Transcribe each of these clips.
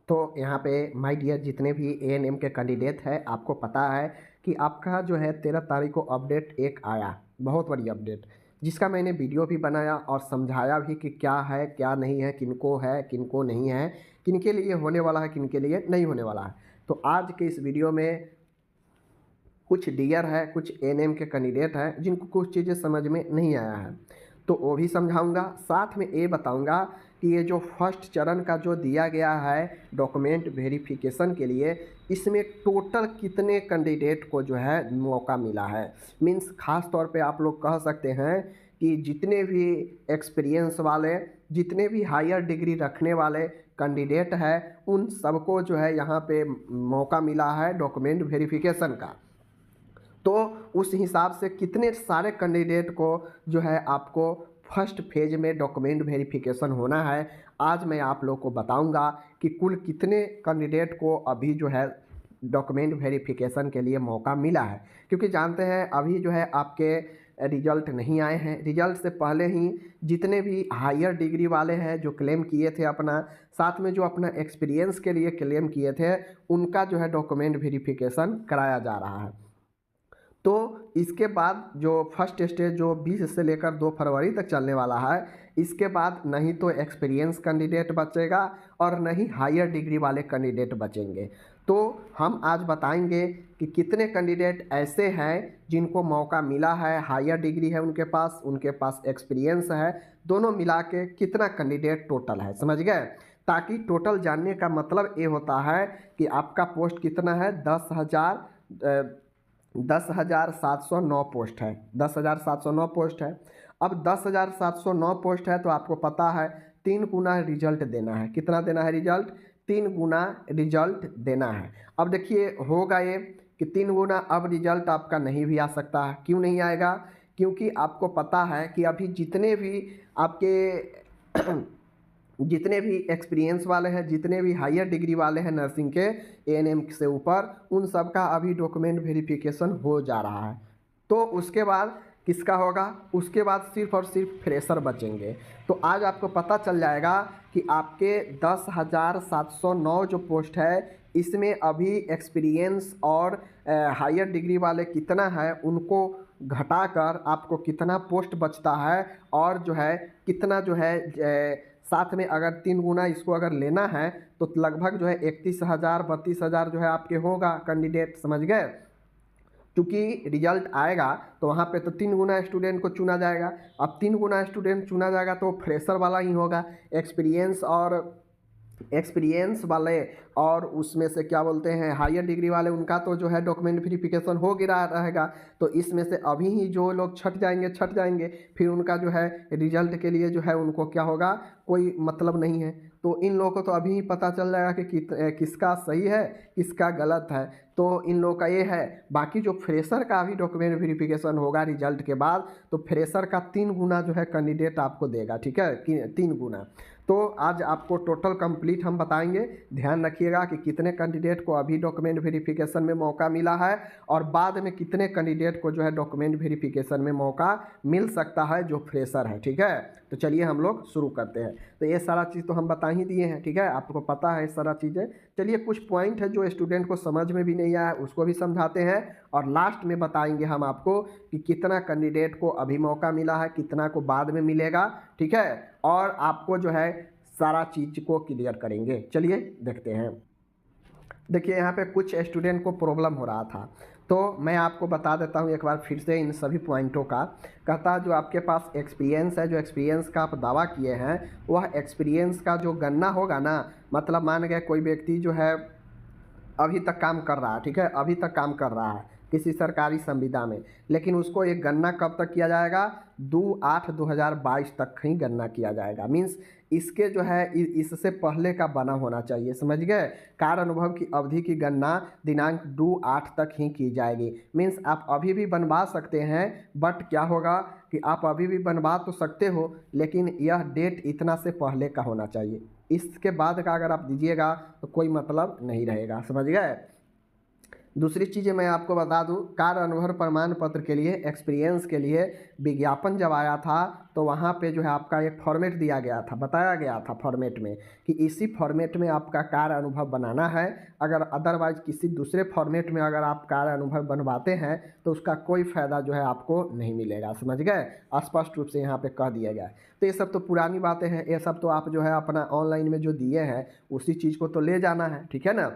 तो यहाँ पे माय डियर जितने भी एएनएम के कैंडिडेट हैं, आपको पता है कि आपका जो है 13 तारीख को अपडेट एक आया, बहुत बड़ी अपडेट, जिसका मैंने वीडियो भी बनाया और समझाया भी कि क्या है क्या नहीं है, किनको नहीं है, किनके लिए होने वाला है, किनके लिए नहीं होने वाला है। तो आज के इस वीडियो में कुछ डियर है, कुछ एएनएम के कैंडिडेट हैं जिनको कुछ चीज़ें समझ में नहीं आया है, तो वो भी समझाऊंगा। साथ में ये बताऊंगा कि ये जो फर्स्ट चरण का जो दिया गया है डॉक्यूमेंट वेरिफिकेशन के लिए, इसमें टोटल कितने कैंडिडेट को जो है मौका मिला है। मीन्स खास तौर पे आप लोग कह सकते हैं कि जितने भी एक्सपीरियंस वाले, जितने भी हायर डिग्री रखने वाले कैंडिडेट हैं, उन सबको जो है यहाँ पे मौका मिला है डॉक्यूमेंट वेरिफिकेशन का। तो उस हिसाब से कितने सारे कैंडिडेट को जो है आपको फर्स्ट फेज में डॉक्यूमेंट वेरिफिकेशन होना है, आज मैं आप लोग को बताऊंगा कि कुल कितने कैंडिडेट को अभी जो है डॉक्यूमेंट वेरिफिकेशन के लिए मौका मिला है। क्योंकि जानते हैं अभी जो है आपके रिजल्ट नहीं आए हैं, रिजल्ट से पहले ही जितने भी हायर डिग्री वाले हैं जो क्लेम किए थे अपना, साथ में जो अपना एक्सपीरियंस के लिए क्लेम किए थे, उनका जो है डॉक्यूमेंट वेरिफिकेशन कराया जा रहा है। तो इसके बाद जो फर्स्ट स्टेज जो 20 से लेकर 2 फरवरी तक चलने वाला है, इसके बाद नहीं तो एक्सपीरियंस कैंडिडेट बचेगा और नहीं हायर डिग्री वाले कैंडिडेट बचेंगे। तो हम आज बताएंगे कि कितने कैंडिडेट ऐसे हैं जिनको मौका मिला है, हायर डिग्री है उनके पास एक्सपीरियंस है, दोनों मिला के कितना कैंडिडेट टोटल है, समझ गए। ताकि टोटल जानने का मतलब ये होता है कि आपका पोस्ट कितना है, 10,709 पोस्ट है, 10,709 पोस्ट है। अब 10,709 पोस्ट है तो आपको पता है 3 गुना रिजल्ट देना है। कितना देना है रिजल्ट? 3 गुना रिजल्ट देना है। अब देखिए होगा ये कि 3 गुना अब रिजल्ट आपका नहीं भी आ सकता है। क्यों नहीं आएगा? क्योंकि आपको पता है कि अभी जितने भी आपके जितने भी एक्सपीरियंस वाले हैं, जितने भी हायर डिग्री वाले हैं नर्सिंग के एएनएम से ऊपर, उन सब का अभी डॉक्यूमेंट वेरिफिकेशन हो जा रहा है। तो उसके बाद किसका होगा? उसके बाद सिर्फ और सिर्फ फ्रेशर बचेंगे। तो आज आपको पता चल जाएगा कि आपके 10,709 जो पोस्ट है, इसमें अभी एक्सपीरियंस और हायर डिग्री वाले कितना है, उनको घटाकर आपको कितना पोस्ट बचता है, और जो है कितना जो है साथ में अगर 3 गुना इसको अगर लेना है तो लगभग जो है 31,000 32,000 जो है आपके होगा कैंडिडेट, समझ गए। क्योंकि रिजल्ट आएगा तो वहाँ पे तो 3 गुना स्टूडेंट को चुना जाएगा। अब 3 गुना स्टूडेंट चुना जाएगा तो फ्रेशर वाला ही होगा, एक्सपीरियंस वाले और उसमें से क्या बोलते हैं हायर डिग्री वाले, उनका तो जो है डॉक्यूमेंट वेरिफिकेशन हो गिरा रहेगा। तो इसमें से अभी ही जो लोग छट जाएंगे, फिर उनका जो है रिजल्ट के लिए जो है उनको क्या होगा, कोई मतलब नहीं है। तो इन लोगों को तो अभी ही पता चल जाएगा कि किसका सही है किसका गलत है। तो इन लोगों का ये है। बाकी जो फ्रेशर का अभी डॉक्यूमेंट वेरिफिकेशन होगा रिजल्ट के बाद, तो फ्रेशर का 3 गुना जो है कैंडिडेट आपको देगा, ठीक है, 3 गुना। तो आज आपको टोटल कंप्लीट हम बताएंगे। ध्यान रखिएगा कि कितने कैंडिडेट को अभी डॉक्यूमेंट वेरिफिकेशन में मौका मिला है और बाद में कितने कैंडिडेट को जो है डॉक्यूमेंट वेरिफिकेशन में मौका मिल सकता है जो फ्रेशर है, ठीक है। तो चलिए हम लोग शुरू करते हैं। तो ये सारा चीज़ तो हम बता ही दिए हैं, ठीक है, आपको पता है सारा चीज़ें। चलिए कुछ पॉइंट है जो स्टूडेंट को समझ में भी नहीं आया उसको भी समझाते हैं, और लास्ट में बताएंगे हम आपको कि कितना कैंडिडेट को अभी मौका मिला है, कितना को बाद में मिलेगा, ठीक है, और आपको जो है सारा चीज़ को क्लियर करेंगे। चलिए देखते हैं। देखिए यहाँ पे कुछ स्टूडेंट को प्रॉब्लम हो रहा था, तो मैं आपको बता देता हूँ एक बार फिर से इन सभी पॉइंटों का। कहता जो आपके पास एक्सपीरियंस है, जो एक्सपीरियंस का आप दावा किए हैं, वह एक्सपीरियंस का जो गणना होगा ना, मतलब मान गए कोई व्यक्ति जो है अभी तक काम कर रहा है, ठीक है, अभी तक काम कर रहा है किसी सरकारी संविदा में, लेकिन उसको एक गणना कब तक किया जाएगा? 2/8/2022 तक ही गणना किया जाएगा। मीन्स इसके जो है इससे पहले का बना होना चाहिए, समझ गए। कार्य अनुभव की अवधि की गणना दिनांक 2/8 तक ही की जाएगी। मीन्स आप अभी भी बनवा सकते हैं, बट क्या होगा कि आप अभी भी बनवा तो सकते हो, लेकिन यह डेट इतना से पहले का होना चाहिए। इसके बाद का अगर आप दीजिएगा तो कोई मतलब नहीं रहेगा, समझ गए। दूसरी चीज़ें मैं आपको बता दूं, कार्य अनुभव प्रमाण पत्र के लिए, एक्सपीरियंस के लिए विज्ञापन जब आया था तो वहाँ पे जो है आपका एक फॉर्मेट दिया गया था, बताया गया था फॉर्मेट में कि इसी फॉर्मेट में आपका कार्य अनुभव बनाना है। अगर अदरवाइज किसी दूसरे फॉर्मेट में अगर आप कार्य अनुभव बनवाते हैं तो उसका कोई फ़ायदा जो है आपको नहीं मिलेगा, समझ गए। स्पष्ट रूप से यहाँ पे कह दिया गया है। तो ये सब तो पुरानी बातें हैं, ये सब तो आप जो है अपना ऑनलाइन में जो दिए हैं उसी चीज़ को तो ले जाना है, ठीक है ना।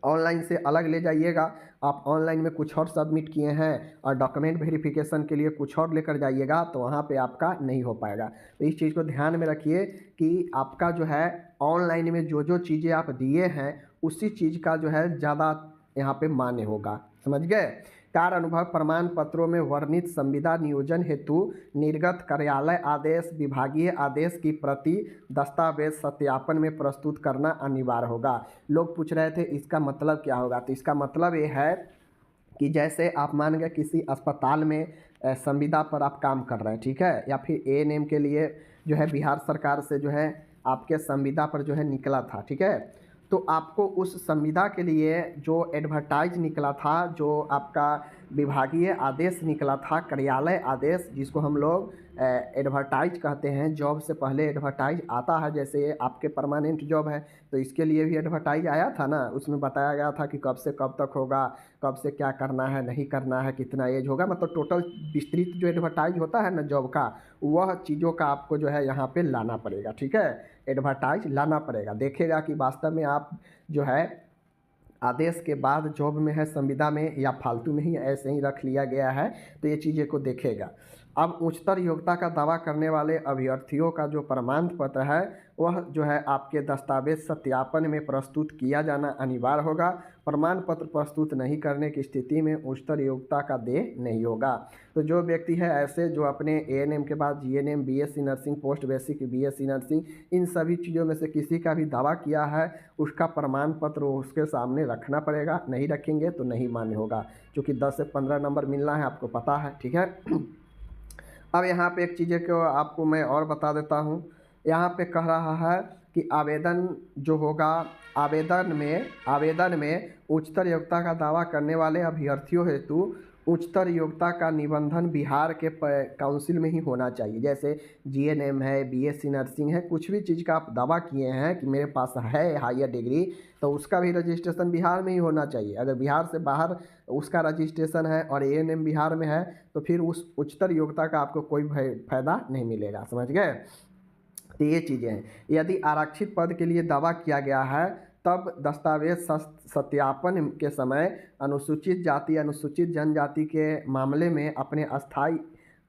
ऑनलाइन से अलग ले जाइएगा। आप ऑनलाइन में कुछ और सबमिट किए हैं और डॉक्यूमेंट वेरिफिकेशन के लिए कुछ और लेकर जाइएगा तो वहाँ पे आपका नहीं हो पाएगा। तो इस चीज़ को ध्यान में रखिए कि आपका जो है ऑनलाइन में जो जो चीज़ें आप दिए हैं उसी चीज़ का जो है ज़्यादा यहाँ पे मान्य होगा, समझ गए। कार्य अनुभव प्रमाण पत्रों में वर्णित संविदा नियोजन हेतु निर्गत कार्यालय आदेश, विभागीय आदेश की प्रति दस्तावेज सत्यापन में प्रस्तुत करना अनिवार्य होगा। लोग पूछ रहे थे इसका मतलब क्या होगा, तो इसका मतलब ये है कि जैसे आप मान गए किसी अस्पताल में संविदा पर आप काम कर रहे हैं, ठीक है, या फिर एएनएम के लिए जो है बिहार सरकार से जो है आपके संविदा पर जो है निकला था, ठीक है। तो आपको उस संविदा के लिए जो एडवर्टाइज निकला था, जो आपका विभागीय आदेश निकला था, कार्यालय आदेश जिसको हम लोग एडवर्टाइज कहते हैं, जॉब से पहले एडवर्टाइज आता है, जैसे आपके परमानेंट जॉब है तो इसके लिए भी एडवर्टाइज आया था ना, उसमें बताया गया था कि कब से कब तक होगा, कब से क्या करना है, नहीं करना है, कितना एज होगा, मतलब टोटल विस्तृत जो एडवर्टाइज होता है ना जॉब का, वह चीज़ों का आपको जो है यहाँ पे लाना पड़ेगा, ठीक है। एडवर्टाइज लाना पड़ेगा, देखेगा कि वास्तव में आप जो है आदेश के बाद जॉब में है, संविदा में, या फालतू में ही ऐसे ही रख लिया गया है, तो ये चीज़ें को देखेगा। अब उच्चतर योग्यता का दावा करने वाले अभ्यर्थियों का जो प्रमाण पत्र है वह जो है आपके दस्तावेज सत्यापन में प्रस्तुत किया जाना अनिवार्य होगा। प्रमाण पत्र प्रस्तुत नहीं करने की स्थिति में उच्चतर योग्यता का देय नहीं होगा। तो जो व्यक्ति है ऐसे जो अपने एएनएम के बाद GNM, BSc nursing, post basic BSc nursing, इन सभी चीज़ों में से किसी का भी दावा किया है उसका प्रमाण पत्र उसके सामने रखना पड़ेगा, नहीं रखेंगे तो नहीं मान्य होगा, क्योंकि 10 से 15 नंबर मिलना है, आपको पता है, ठीक है। अब यहाँ पे एक चीज़ें को आपको मैं और बता देता हूँ। यहाँ पे कह रहा है कि आवेदन जो होगा, आवेदन में उच्चतर योग्यता का दावा करने वाले अभ्यर्थियों हेतु उच्चतर योग्यता का निबंधन बिहार के काउंसिल में ही होना चाहिए। जैसे जीएनएम है, बीएससी नर्सिंग है, कुछ भी चीज़ का आप दावा किए हैं कि मेरे पास है हायर डिग्री, तो उसका भी रजिस्ट्रेशन बिहार में ही होना चाहिए। अगर बिहार से बाहर उसका रजिस्ट्रेशन है और एएनएम बिहार में है तो फिर उस उच्चतर योग्यता का आपको कोई फायदा नहीं मिलेगा, समझ गए। तो ये चीज़ें हैं। यदि आरक्षित पद के लिए दावा किया गया है तब दस्तावेज सत्यापन के समय अनुसूचित जाति, अनुसूचित जनजाति के मामले में अपने अस्थायी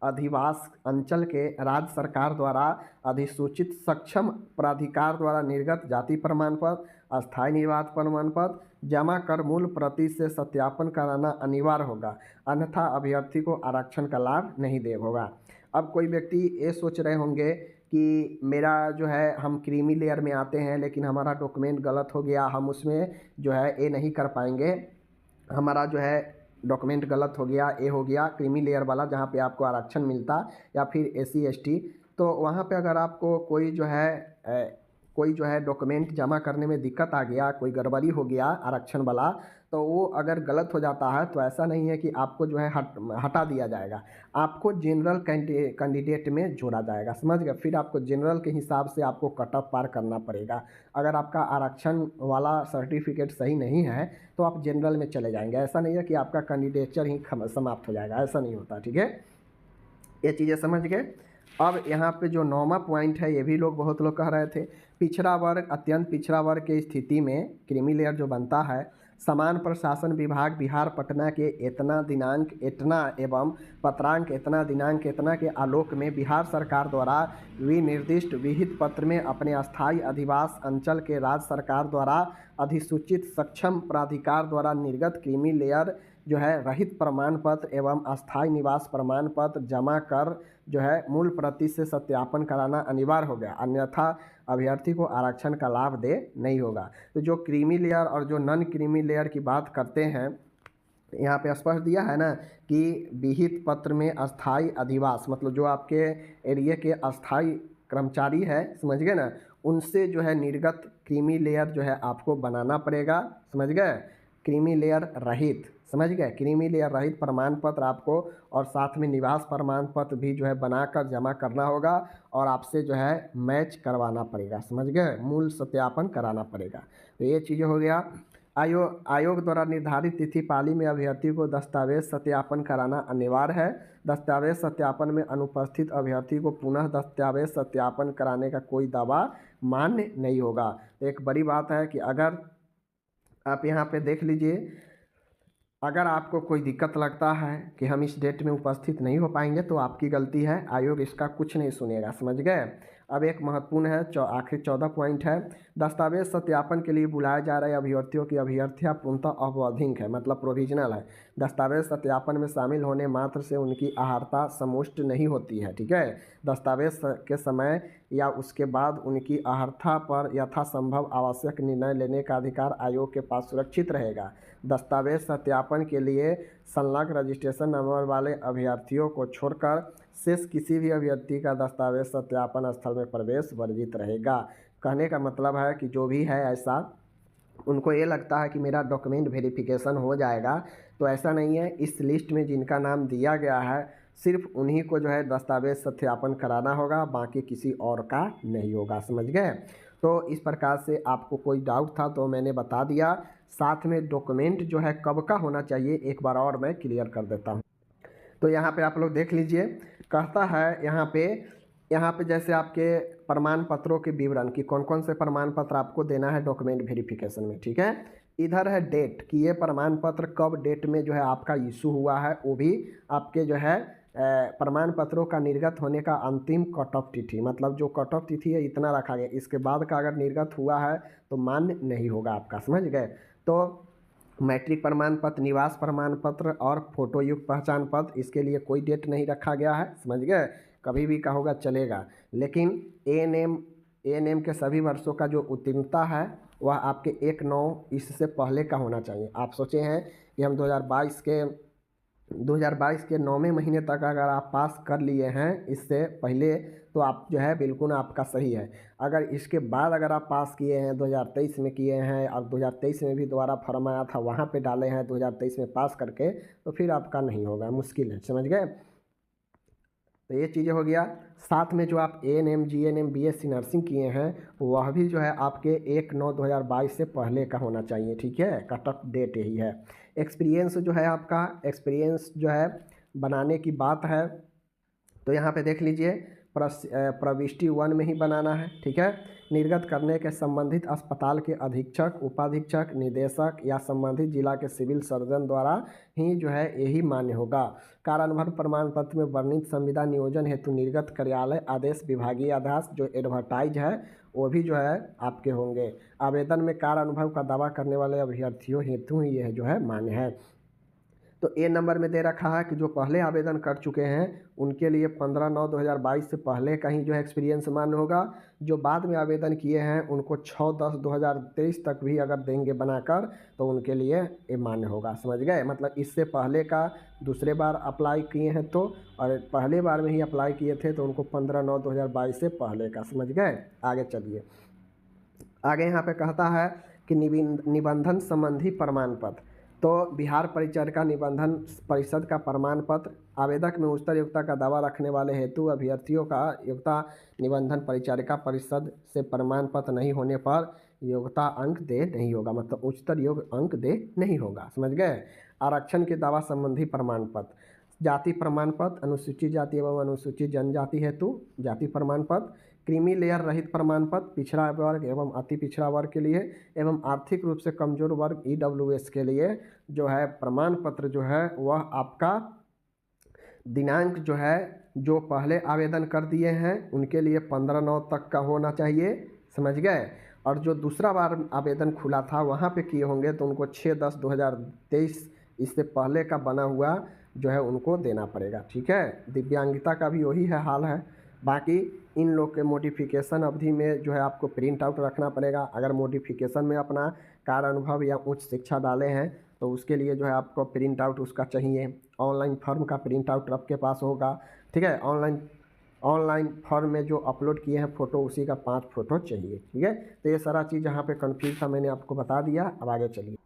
अधिवास अंचल के राज्य सरकार द्वारा अधिसूचित सक्षम प्राधिकार द्वारा निर्गत जाति प्रमाण पत्र, अस्थायी निवास प्रमाण पत्र जमा कर मूल प्रति से सत्यापन कराना अनिवार्य होगा, अन्यथा अभ्यर्थी को आरक्षण का लाभ नहीं दे होगा। अब कोई व्यक्ति ये सोच रहे होंगे कि मेरा जो है हम क्रीमी लेयर में आते हैं लेकिन हमारा डॉक्यूमेंट गलत हो गया, हम उसमें जो है ये नहीं कर पाएंगे, हमारा जो है डॉक्यूमेंट गलत हो गया, ये हो गया क्रीमी लेयर वाला जहाँ पे आपको आरक्षण मिलता, या फिर एससी एसटी, तो वहाँ पे अगर आपको कोई जो है डॉक्यूमेंट जमा करने में दिक्कत आ गया, कोई गड़बड़ी हो गया आरक्षण वाला, तो वो अगर गलत हो जाता है तो ऐसा नहीं है कि आपको जो है हटा दिया जाएगा, आपको जनरल कैंडिडेट में जोड़ा जाएगा, समझ गए। फिर आपको जनरल के हिसाब से आपको कट ऑफ पार करना पड़ेगा। अगर आपका आरक्षण वाला सर्टिफिकेट सही नहीं है तो आप जनरल में चले जाएंगे, ऐसा नहीं है कि आपका कैंडिडेचर ही समाप्त हो जाएगा, ऐसा नहीं होता, ठीक है। ये चीज़ें समझ गए। अब यहाँ पे जो 9वां पॉइंट है, ये भी लोग बहुत लोग कह रहे थे, पिछड़ा वर्ग, अत्यंत पिछड़ा वर्ग की स्थिति में क्रीमी लेयर जो बनता है, समान प्रशासन विभाग बिहार पटना के इतना दिनांक इतना एवं पत्रांक इतना दिनांक इतना के आलोक में बिहार सरकार द्वारा विनिर्दिष्ट विहित पत्र में अपने अस्थायी अधिवास अंचल के राज्य सरकार द्वारा अधिसूचित सक्षम प्राधिकार द्वारा निर्गत क्रीमी लेयर जो है रहित प्रमाण पत्र एवं अस्थायी निवास प्रमाण पत्र जमा कर जो है मूल प्रति से सत्यापन कराना अनिवार्य हो गया, अन्यथा अभ्यर्थी को आरक्षण का लाभ दे नहीं होगा। तो जो क्रीमी लेयर और जो नॉन क्रीमी लेयर की बात करते हैं, यहाँ पे स्पष्ट दिया है ना कि विहित पत्र में अस्थायी अधिवास, मतलब जो आपके एरिया के अस्थायी कर्मचारी है, समझ गए ना, उनसे जो है निर्गत क्रीमी लेयर जो है आपको बनाना पड़ेगा, समझ गए। क्रीमी लेयर रहित, समझ गए, क्रीमी लेयर रहित प्रमाण पत्र आपको और साथ में निवास प्रमाण पत्र भी जो है बनाकर जमा करना होगा और आपसे जो है मैच करवाना पड़ेगा, समझ गए, मूल सत्यापन कराना पड़ेगा। तो ये चीज़ें हो गया। आयोग द्वारा निर्धारित तिथि पाली में अभ्यर्थी को दस्तावेज सत्यापन कराना अनिवार्य है। दस्तावेज सत्यापन में अनुपस्थित अभ्यर्थी को पुनः दस्तावेज सत्यापन कराने का कोई दावा मान्य नहीं होगा। एक बड़ी बात है कि अगर आप यहाँ पे देख लीजिए, अगर आपको कोई दिक्कत लगता है कि हम इस डेट में उपस्थित नहीं हो पाएंगे तो आपकी गलती है, आयोग इसका कुछ नहीं सुनेगा, समझ गए। अब एक महत्वपूर्ण है, आखिरी 14 पॉइंट है, दस्तावेज सत्यापन के लिए बुलाए जा रहे अभ्यर्थियों की अभ्यर्थियाँ पूर्णतः अवैधिक है, मतलब प्रोविजनल है। दस्तावेज सत्यापन में शामिल होने मात्र से उनकी अर्हता समुष्ट नहीं होती है, ठीक है। दस्तावेज के समय या उसके बाद उनकी अर्हता पर यथासंभव आवश्यक निर्णय लेने का अधिकार आयोग के पास सुरक्षित रहेगा। दस्तावेज सत्यापन के लिए संलग्न रजिस्ट्रेशन नंबर वाले अभ्यर्थियों को छोड़कर शेष किसी भी अभ्यर्थी का दस्तावेज सत्यापन स्थल में प्रवेश वर्जित रहेगा। कहने का मतलब है कि जो भी है ऐसा उनको ये लगता है कि मेरा डॉक्यूमेंट वेरिफिकेशन हो जाएगा, तो ऐसा नहीं है। इस लिस्ट में जिनका नाम दिया गया है सिर्फ उन्हीं को जो है दस्तावेज सत्यापन कराना होगा, बाकी किसी और का नहीं होगा, समझ गए। तो इस प्रकार से आपको कोई डाउट था तो मैंने बता दिया। साथ में डॉक्यूमेंट जो है कब का होना चाहिए एक बार और मैं क्लियर कर देता हूँ। तो यहाँ पे आप लोग देख लीजिए, कहता है यहाँ पे जैसे आपके प्रमाण पत्रों के विवरण कि कौन कौन से प्रमाण पत्र आपको देना है डॉक्यूमेंट वेरिफिकेशन में, ठीक है। इधर है डेट कि ये प्रमाण पत्र कब डेट में जो है आपका इशू हुआ है, वो भी आपके जो है प्रमाण पत्रों का निर्गत होने का अंतिम कट ऑफ तिथि, मतलब जो कट ऑफ तिथि है इतना रखा गया, इसके बाद का अगर निर्गत हुआ है तो मान्य नहीं होगा आपका, समझ गए। तो मैट्रिक प्रमाण पत्र, निवास प्रमाण पत्र और फोटोयुक्त पहचान पत्र, इसके लिए कोई डेट नहीं रखा गया है, समझ गए, कभी भी कहोगा चलेगा। लेकिन एएनएम के सभी वर्षों का जो उत्तीर्णता है वह आपके 1/9 इससे पहले का होना चाहिए। आप सोचे हैं कि हम 2022 के 9वें महीने तक अगर आप पास कर लिए हैं इससे पहले तो आप जो है बिल्कुल आपका सही है। अगर इसके बाद अगर आप पास किए हैं 2023 में किए हैं और 2023 में भी दोबारा फॉर्म आया था वहाँ पे डाले हैं 2023 में पास करके, तो फिर आपका नहीं होगा, मुश्किल है, समझ गए। तो ये चीज़ें हो गया। साथ में जो आप एएनएम, जीएनएम, बीएससी नर्सिंग किए हैं वह भी जो है आपके 1/9/2022 से पहले का होना चाहिए, ठीक है, कट ऑफ डेट यही है। एक्सपीरियंस जो है आपका, एक्सपीरियंस जो है बनाने की बात है तो यहाँ पे देख लीजिए प्रविष्टि 1 में ही बनाना है, ठीक है। निर्गत करने के संबंधित अस्पताल के अधीक्षक, उपाधीक्षक, निदेशक या संबंधित जिला के सिविल सर्जन द्वारा ही जो है यही मान्य होगा। कार्यानुभव प्रमाण पत्र में वर्णित संविदा नियोजन हेतु निर्गत कार्यालय आदेश, विभागीय आदेश जो एडवर्टाइज है वो भी जो है आपके होंगे। आवेदन में कार्य अनुभव का दावा करने वाले अभ्यर्थियों हेतु ही यह जो है मान्य है। तो ए नंबर में दे रखा है कि जो पहले आवेदन कर चुके हैं उनके लिए 15/9/2022 से पहले का ही जो है एक्सपीरियंस मान्य होगा। जो बाद में आवेदन किए हैं उनको 6/10/2023 तक भी अगर देंगे बनाकर तो उनके लिए ये मान्य होगा, समझ गए। मतलब इससे पहले का दूसरे बार अप्लाई किए हैं तो, और पहले बार में ही अप्लाई किए थे तो उनको 15/9/2022 से पहले का, समझ गए। आगे चलिए, आगे यहाँ पे कहता है कि निबंधन संबंधी प्रमाण पत्र। तो बिहार परिचारिका निबंधन परिषद का प्रमाण पत्र आवेदक में उच्चतर योग्यता का दावा रखने वाले हेतु अभ्यर्थियों का योग्यता निबंधन परिचारिका परिषद से प्रमाण पत्र नहीं होने पर योग्यता अंक दे नहीं होगा, मतलब उच्चतर योग अंक दे नहीं होगा, समझ गए। आरक्षण के दावा संबंधी प्रमाण पत्र, जाति प्रमाण पत्र, अनुसूचित जाति एवं अनुसूचित जनजाति हेतु जाति प्रमाण पत्र, क्रीमी लेयर रहित प्रमाण पत्र पिछड़ा वर्ग एवं अति पिछड़ा वर्ग के लिए एवं आर्थिक रूप से कमजोर वर्ग ईडब्ल्यूएस के लिए जो है प्रमाण पत्र जो है वह आपका दिनांक जो है जो पहले आवेदन कर दिए हैं उनके लिए 15/9 तक का होना चाहिए, समझ गए। और जो दूसरा बार आवेदन खुला था वहाँ पे किए होंगे तो उनको 6/10/2023 इससे पहले का बना हुआ जो है उनको देना पड़ेगा, ठीक है। दिव्यांगता का भी वही है हाल है। बाकी इन लोग के मॉडिफिकेशन अवधि में जो है आपको प्रिंट आउट रखना पड़ेगा। अगर मॉडिफिकेशन में अपना कार्य अनुभव या उच्च शिक्षा डाले हैं तो उसके लिए जो है आपको प्रिंट आउट उसका चाहिए। ऑनलाइन फॉर्म का प्रिंट आउट आपके पास होगा, ठीक है। ऑनलाइन फॉर्म में जो अपलोड किए हैं फ़ोटो उसी का 5 फ़ोटो चाहिए, ठीक है। तो ये सारा चीज़ यहाँ पे कन्फ्यूज था, मैंने आपको बता दिया। अब आगे चलिए,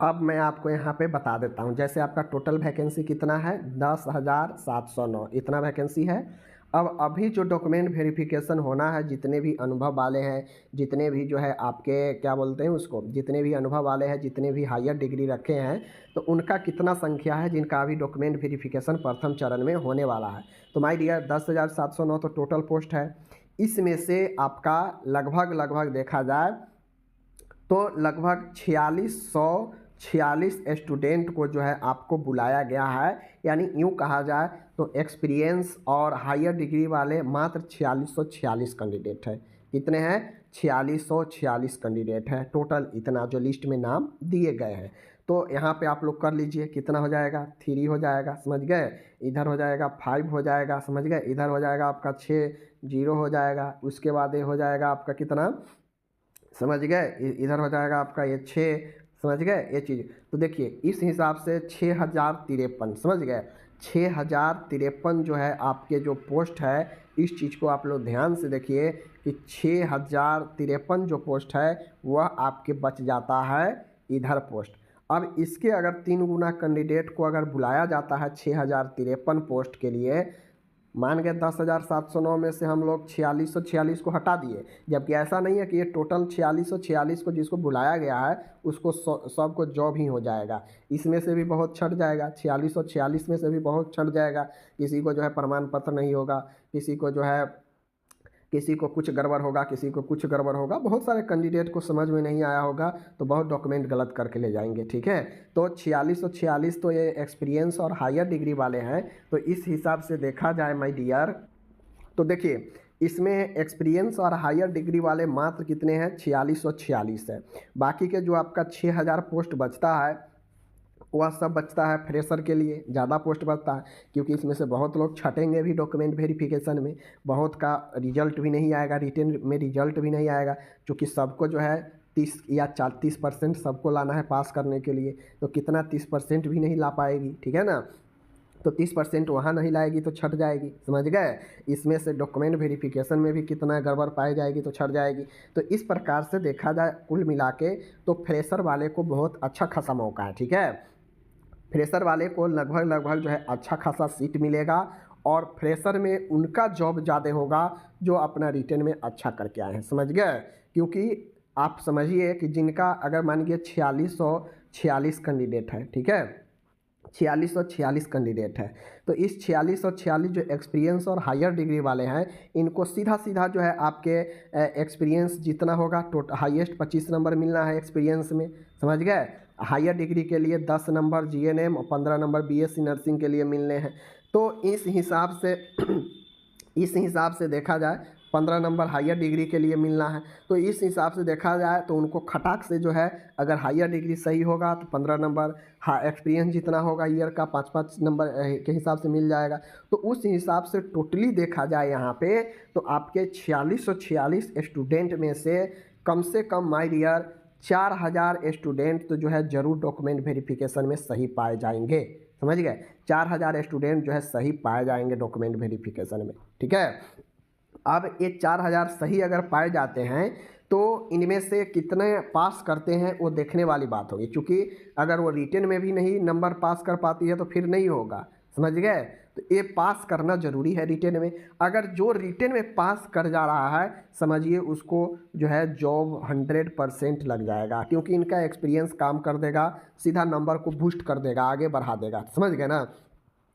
अब मैं आपको यहाँ पे बता देता हूँ। जैसे आपका टोटल वैकेंसी कितना है, 10,709 इतना वैकेंसी है। अब अभी जो डॉक्यूमेंट वेरिफिकेशन होना है, जितने भी अनुभव वाले हैं, जितने भी जो है आपके क्या बोलते हैं उसको, जितने भी अनुभव वाले हैं, जितने भी हायर डिग्री रखे हैं, तो उनका कितना संख्या है जिनका अभी डॉक्यूमेंट वेरिफिकेशन प्रथम चरण में होने वाला है। तो माय डियर 10,709 तो टोटल पोस्ट है। इसमें से आपका लगभग देखा जाए तो लगभग 4646 स्टूडेंट को जो है आपको बुलाया गया है। यानी यूँ कहा जाए तो एक्सपीरियंस और हायर डिग्री वाले मात्र 4646 कैंडिडेट है। कितने हैं, 4646 कैंडिडेट है टोटल, इतना जो लिस्ट में नाम दिए गए हैं। तो यहाँ पे आप लोग कर लीजिए, कितना हो जाएगा, 3 हो जाएगा, समझ गए, इधर हो जाएगा 5 हो जाएगा, समझ गए, इधर हो जाएगा आपका 6 0 हो जाएगा, उसके बाद ये हो जाएगा आपका कितना, समझ गए, इधर हो जाएगा आपका ये 6, समझ गए ये चीज़। तो देखिए इस हिसाब से 6053, समझ गए, 6053 जो है आपके जो पोस्ट है, इस चीज़ को आप लोग ध्यान से देखिए कि 6053 जो पोस्ट है वह आपके बच जाता है इधर पोस्ट। अब इसके अगर 3 गुना कैंडिडेट को अगर बुलाया जाता है 6053 पोस्ट के लिए, मान गए 10,709 में से हम लोग 4646 को हटा दिए, जबकि ऐसा नहीं है कि ये टोटल 4646 को जिसको बुलाया गया है उसको सबको जॉब ही हो जाएगा। इसमें से भी बहुत छट जाएगा, 4646 में से भी बहुत छट जाएगा। किसी को जो है प्रमाण पत्र नहीं होगा, किसी को जो है किसी को कुछ गड़बड़ होगा, किसी को कुछ गड़बड़ होगा, बहुत सारे कैंडिडेट को समझ में नहीं आया होगा तो बहुत डॉक्यूमेंट गलत करके ले जाएंगे, ठीक है। तो 4646 तो ये एक्सपीरियंस और हायर डिग्री वाले हैं। तो इस हिसाब से देखा जाए माय डियर, तो देखिए इसमें एक्सपीरियंस और हायर डिग्री वाले मात्र कितने हैं, 4646 है। बाकी के जो आपका 6000 पोस्ट बचता है वह सब बचता है फ्रेशर के लिए, ज़्यादा पोस्ट बचता है, क्योंकि इसमें से बहुत लोग छटेंगे भी डॉक्यूमेंट वेरिफिकेशन में, बहुत का रिजल्ट भी नहीं आएगा, रिटन में रिजल्ट भी नहीं आएगा, क्योंकि सबको जो है 30 या 30% सबको लाना है पास करने के लिए। तो कितना 30% भी नहीं ला पाएगी, ठीक है ना। तो 30% वहाँ नहीं लाएगी तो छट जाएगी, समझ गए। इसमें से डॉक्यूमेंट वेरिफिकेशन में भी कितना गड़बड़ पाई जाएगी तो छट जाएगी। तो इस प्रकार से देखा जाए कुल मिला के तो फ्रेशर वाले को बहुत अच्छा खासा मौका है, ठीक है। फ्रेशर वाले को लगभग जो है अच्छा खासा सीट मिलेगा और फ्रेशर में उनका जॉब ज़्यादा होगा जो अपना रिटर्न में अच्छा करके आए हैं, समझ गए। क्योंकि आप समझिए कि जिनका अगर मान लीजिए 4646 कैंडिडेट है, ठीक है, 4646 कैंडिडेट है, तो इस 4646 जो एक्सपीरियंस और हायर डिग्री वाले हैं इनको सीधा जो है आपके एक्सपीरियंस जितना होगा टोटल हाईएस्ट 25 नंबर मिलना है एक्सपीरियंस में, समझ गए। हायर डिग्री के लिए 10 नंबर जीएनएम और 15 नंबर बीएससी नर्सिंग के लिए मिलने हैं। तो इस हिसाब से इस हिसाब से देखा जाए 15 नंबर हायर डिग्री के लिए मिलना है। तो इस हिसाब से देखा जाए तो उनको खटाक से जो है अगर हायर डिग्री सही होगा तो 15 नंबर, एक्सपीरियंस जितना होगा ईयर का 5-5 नंबर के हिसाब से मिल जाएगा। तो उस हिसाब से टोटली देखा जाए यहाँ पे तो आपके 4646 स्टूडेंट में से कम माय डियर 4000 स्टूडेंट तो जो है ज़रूर डॉक्यूमेंट वेरिफिकेशन में सही पाए जाएंगे, समझ गए। 4000 स्टूडेंट जो है सही पाए जाएंगे डॉक्यूमेंट वेरिफिकेशन में, ठीक है। अब ये 4000 सही अगर पाए जाते हैं तो इनमें से कितने पास करते हैं वो देखने वाली बात होगी, क्योंकि अगर वो रिटन में भी नहीं नंबर पास कर पाती है तो फिर नहीं होगा, समझ गए। तो ये पास करना ज़रूरी है रिटन में। अगर जो रिटन में पास कर जा रहा है समझिए उसको जो है जॉब 100% लग जाएगा, क्योंकि इनका एक्सपीरियंस काम कर देगा, सीधा नंबर को बूस्ट कर देगा, आगे बढ़ा देगा, समझ गए ना।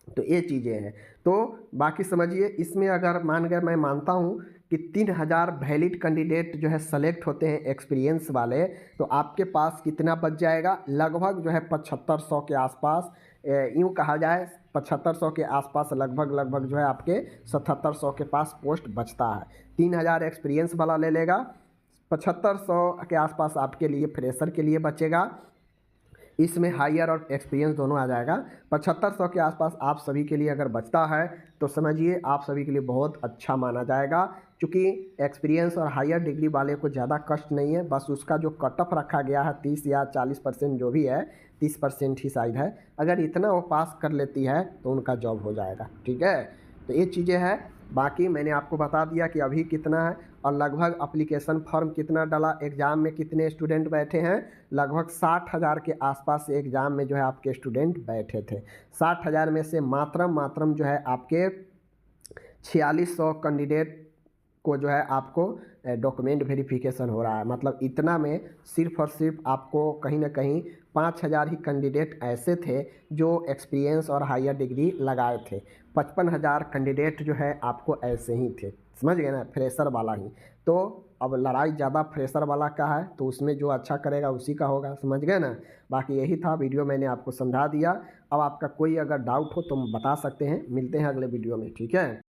तो ये चीज़ें हैं। तो बाकी समझिए इसमें अगर मान गए, मैं मानता हूँ कि 3000 वैलिड कैंडिडेट जो है सेलेक्ट होते हैं एक्सपीरियंस वाले, तो आपके पास कितना बच जाएगा, लगभग जो है 7500 के आसपास, यूँ कहा जाए 7500 के आसपास लगभग जो है आपके 7700 के पास पोस्ट बचता है। 3000 एक्सपीरियंस वाला ले लेगा, 7500 के आसपास आपके लिए फ्रेशर के लिए बचेगा, इसमें हायर और एक्सपीरियंस दोनों आ जाएगा। 7500 के आसपास आप सभी के लिए अगर बचता है तो समझिए आप सभी के लिए बहुत अच्छा माना जाएगा, क्योंकि एक्सपीरियंस और हायर डिग्री वाले को ज़्यादा कष्ट नहीं है, बस उसका जो कट ऑफ रखा गया है 30 या 40% जो भी है, 30% ही शायद है, अगर इतना वो पास कर लेती है तो उनका जॉब हो जाएगा, ठीक है। तो ये चीज़ें हैं। बाकी मैंने आपको बता दिया कि अभी कितना है। और लगभग अप्लीकेशन फॉर्म कितना डाला, एग्ज़ाम में कितने स्टूडेंट बैठे हैं, लगभग 60,000 के आसपास एग्ज़ाम में जो है आपके स्टूडेंट बैठे थे। 60,000 में से मात्रम जो है आपके 4600 कैंडिडेट को जो है आपको डॉक्यूमेंट वेरिफिकेशन हो रहा है। मतलब इतना में सिर्फ और सिर्फ आपको कहीं ना कहीं 5,000 ही कैंडिडेट ऐसे थे जो एक्सपीरियंस और हायर डिग्री लगाए थे। 55,000 कैंडिडेट जो है आपको ऐसे ही थे, समझ गए ना, फ्रेशर वाला ही। तो अब लड़ाई ज़्यादा फ्रेशर वाला का है, तो उसमें जो अच्छा करेगा उसी का होगा, समझ गए ना। बाकी यही था वीडियो, मैंने आपको समझा दिया। अब आपका कोई अगर डाउट हो तो बता सकते हैं। मिलते हैं अगले वीडियो में, ठीक है।